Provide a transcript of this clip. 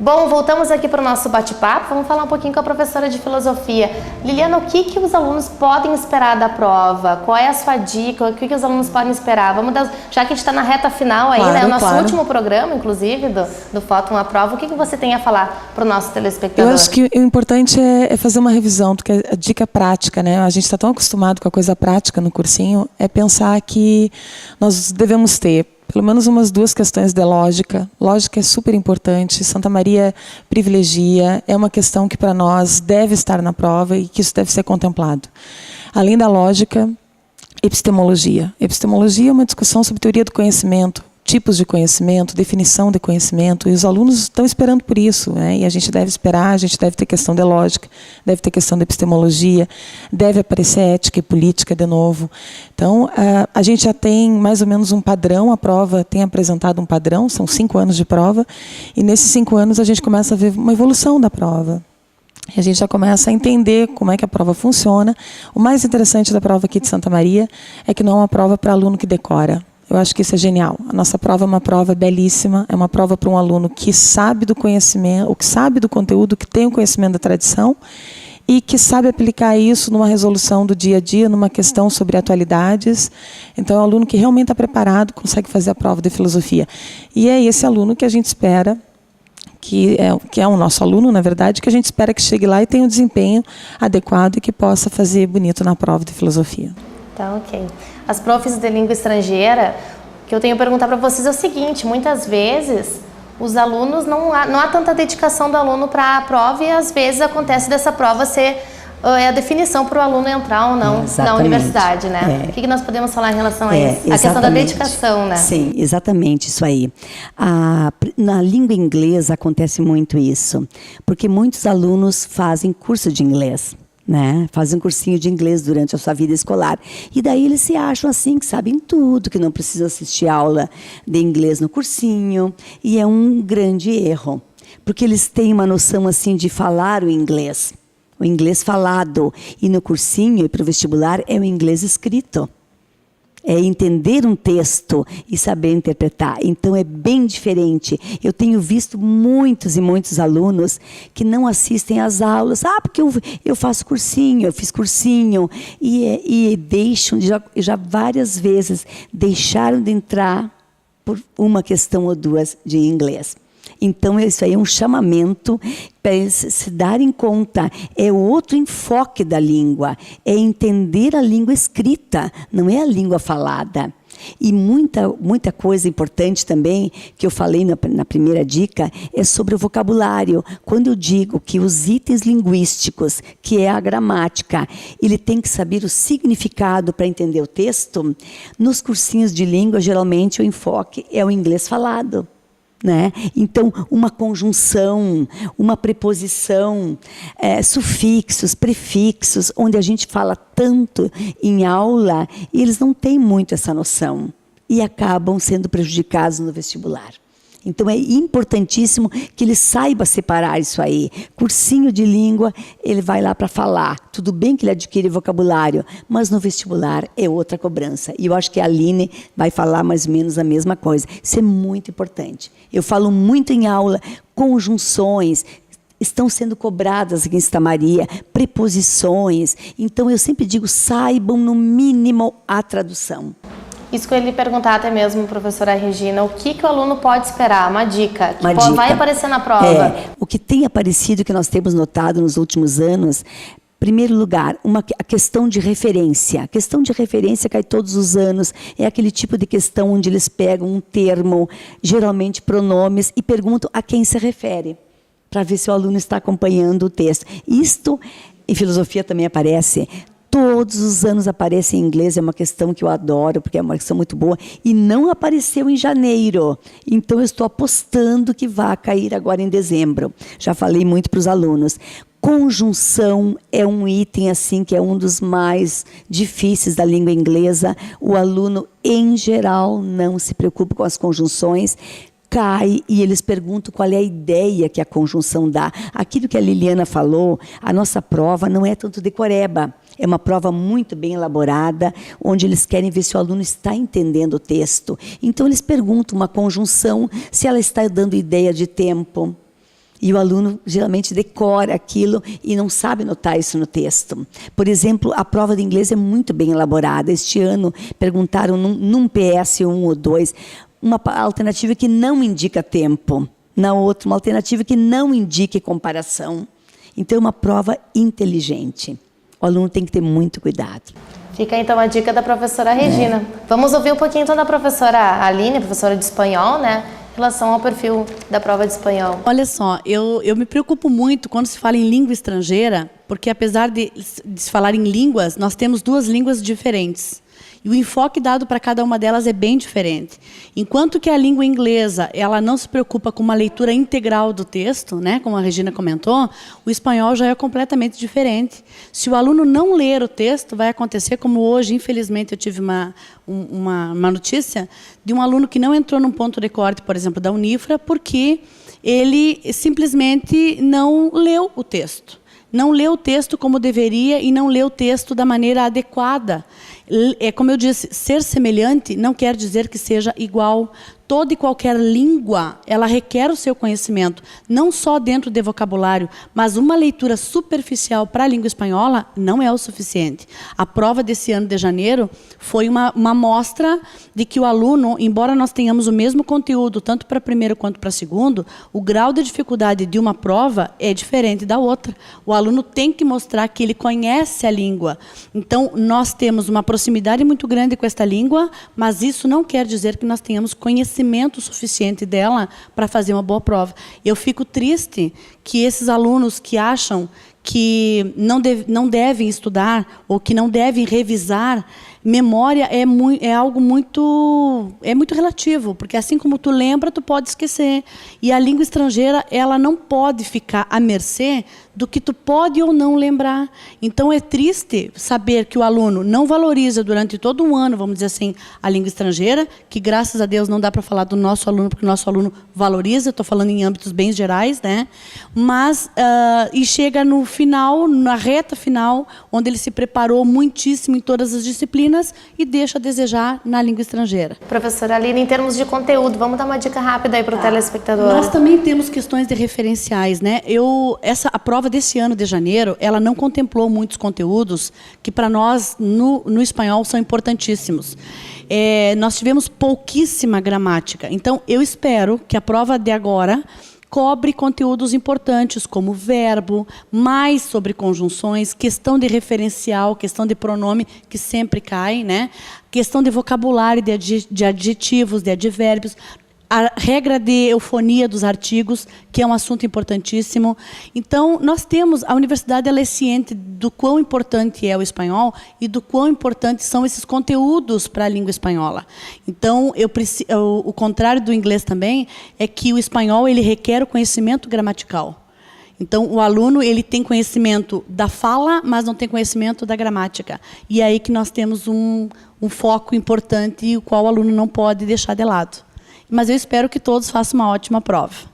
Bom, voltamos aqui para o nosso bate-papo. Vamos falar um pouquinho com a professora de filosofia. Liliana, o que os alunos podem esperar da prova? Qual é a sua dica? O que os alunos podem esperar? Já que a gente está na reta final aí, né? O nosso último programa, inclusive, do Foto Uma Prova. O que você tem a falar para o nosso telespectador? Eu acho que o importante é fazer uma revisão, porque a dica prática, né? A gente está tão acostumado com a coisa prática no cursinho, é pensar que nós devemos ter pelo menos umas 2 questões de lógica. Lógica é super importante, Santa Maria privilegia, é uma questão que para nós deve estar na prova e que isso deve ser contemplado. Além da lógica, epistemologia. Epistemologia é uma discussão sobre teoria do conhecimento, tipos de conhecimento, definição de conhecimento, e os alunos estão esperando por isso, né? E a gente deve esperar, a gente deve ter questão de lógica, deve ter questão de epistemologia, deve aparecer ética e política de novo. Então, a gente já tem mais ou menos um padrão, a prova tem apresentado um padrão, são 5 anos de prova, e nesses 5 anos a gente começa a ver uma evolução da prova. E a gente já começa a entender como é que a prova funciona. O mais interessante da prova aqui de Santa Maria é que não é uma prova para aluno que decora. Eu acho que isso é genial. A nossa prova é uma prova belíssima, é uma prova para um aluno que sabe do conhecimento, que sabe do conteúdo, que tem o conhecimento da tradição e que sabe aplicar isso numa resolução do dia a dia, numa questão sobre atualidades. Então, é um aluno que realmente está preparado, consegue fazer a prova de filosofia. E é esse aluno que a gente espera, que é o nosso aluno, na verdade, que a gente espera que chegue lá e tenha um desempenho adequado e que possa fazer bonito na prova de filosofia. Tá, ok. As profs de língua estrangeira, o que eu tenho a perguntar para vocês é o seguinte: muitas vezes os alunos, não há tanta dedicação do aluno para a prova e às vezes acontece dessa prova ser a definição para o aluno entrar ou não na universidade, né? O que nós podemos falar em relação a isso? A questão da dedicação, né? Sim, exatamente isso aí. Na língua inglesa acontece muito isso, porque muitos alunos fazem curso de inglês, né? Fazem um cursinho de inglês durante a sua vida escolar. E daí eles se acham assim, que sabem tudo, que não precisam assistir aula de inglês no cursinho. E é um grande erro, porque eles têm uma noção assim de falar o inglês falado. E no cursinho e para o vestibular é o inglês escrito. É entender um texto e saber interpretar. Então, é bem diferente. Eu tenho visto muitos e muitos alunos que não assistem às aulas. Porque eu faço cursinho, eu fiz cursinho. E deixam, já várias vezes, deixaram de entrar por uma questão ou 2 de inglês. Então, isso aí é um chamamento para eles se darem conta. É outro enfoque da língua. É entender a língua escrita, não é a língua falada. E muita coisa importante também, que eu falei na primeira dica, é sobre o vocabulário. Quando eu digo que os itens linguísticos, que é a gramática, ele tem que saber o significado para entender o texto, nos cursinhos de língua, geralmente o enfoque é o inglês falado, né? Então, uma conjunção, uma preposição, sufixos, prefixos, onde a gente fala tanto em aula, e eles não têm muito essa noção e acabam sendo prejudicados no vestibular. Então, é importantíssimo que ele saiba separar isso aí. Cursinho de língua, ele vai lá para falar. Tudo bem que ele adquire vocabulário, mas no vestibular é outra cobrança. E eu acho que a Aline vai falar mais ou menos a mesma coisa. Isso é muito importante. Eu falo muito em aula, conjunções estão sendo cobradas aqui em Santa Maria, preposições. Então, eu sempre digo, saibam no mínimo a tradução. Isso que eu ia lhe perguntar até mesmo, professora Regina, o que o aluno pode esperar? Uma dica que vai aparecer na prova. O que tem aparecido, que nós temos notado nos últimos anos, em primeiro lugar, a questão de referência. A questão de referência cai todos os anos. É aquele tipo de questão onde eles pegam um termo, geralmente pronomes, e perguntam a quem se refere, para ver se o aluno está acompanhando o texto. Isto, em filosofia também aparece. Todos os anos aparece em inglês, é uma questão que eu adoro, porque é uma questão muito boa, e não apareceu em janeiro. Então, eu estou apostando que vai cair agora em dezembro. Já falei muito para os alunos. Conjunção é um item assim que é um dos mais difíceis da língua inglesa. O aluno, em geral, não se preocupa com as conjunções, cai e eles perguntam qual é a ideia que a conjunção dá. Aquilo que a Liliana falou, a nossa prova não é tanto decoreba. É uma prova muito bem elaborada, onde eles querem ver se o aluno está entendendo o texto. Então, eles perguntam uma conjunção, se ela está dando ideia de tempo, E o aluno geralmente decora aquilo e não sabe notar isso no texto. Por exemplo, a prova de inglês é muito bem elaborada. Este ano perguntaram num PS 1 ou 2, uma alternativa que não indica tempo. Na outra, uma alternativa que não indique comparação. Então, é uma prova inteligente. O aluno tem que ter muito cuidado. Fica então a dica da professora Regina. Vamos ouvir um pouquinho então da professora Aline, professora de espanhol, né? Em relação ao perfil da prova de espanhol. Olha só, eu me preocupo muito quando se fala em língua estrangeira, porque apesar de se falar em línguas, nós temos duas línguas diferentes. E o enfoque dado para cada uma delas é bem diferente. Enquanto que a língua inglesa, ela não se preocupa com uma leitura integral do texto, né, como a Regina comentou, o espanhol já é completamente diferente. Se o aluno não ler o texto, vai acontecer como hoje, infelizmente, eu tive uma notícia de um aluno que não entrou num ponto de corte, por exemplo, da Unifra, porque ele simplesmente não leu o texto. Não leu o texto como deveria e não leu o texto da maneira adequada. É como eu disse, ser semelhante não quer dizer que seja igual. Toda e qualquer língua, ela requer o seu conhecimento, não só dentro de vocabulário, mas uma leitura superficial para a língua espanhola não é o suficiente. A prova desse ano de janeiro foi uma amostra de que o aluno, embora nós tenhamos o mesmo conteúdo, tanto para primeiro quanto para segundo, o grau de dificuldade de uma prova é diferente da outra. O aluno tem que mostrar que ele conhece a língua. Então, nós temos uma proximidade muito grande com esta língua, mas isso não quer dizer que nós tenhamos conhecimento suficiente dela para fazer uma boa prova. Eu fico triste que esses alunos que acham que não devem estudar ou que não devem revisar, memória é algo muito relativo, porque assim como tu lembra, tu pode esquecer. E a língua estrangeira, ela não pode ficar à mercê do que tu pode ou não lembrar. Então, é triste saber que o aluno não valoriza durante todo um ano, vamos dizer assim, a língua estrangeira, que graças a Deus não dá para falar do nosso aluno, porque o nosso aluno valoriza, estou falando em âmbitos bem gerais, né? Mas, e chega no final, na reta final, onde ele se preparou muitíssimo em todas as disciplinas e deixa a desejar na língua estrangeira. Professora Aline, em termos de conteúdo, vamos dar uma dica rápida aí para o telespectador. Nós também temos questões de referenciais, né? A prova desse ano de janeiro, ela não contemplou muitos conteúdos que para nós, no espanhol, são importantíssimos. Nós tivemos pouquíssima gramática. Então, eu espero que a prova de agora cobre conteúdos importantes, como verbo, mais sobre conjunções, questão de referencial, questão de pronome, que sempre cai, né? Questão de vocabulário, de adjetivos, de advérbios, a regra de eufonia dos artigos, que é um assunto importantíssimo. Então, a universidade ela é ciente do quão importante é o espanhol e do quão importantes são esses conteúdos para a língua espanhola. Então, o contrário do inglês também é que o espanhol ele requer o conhecimento gramatical. Então, o aluno ele tem conhecimento da fala, mas não tem conhecimento da gramática. E é aí que nós temos um foco importante, o qual o aluno não pode deixar de lado. Mas eu espero que todos façam uma ótima prova.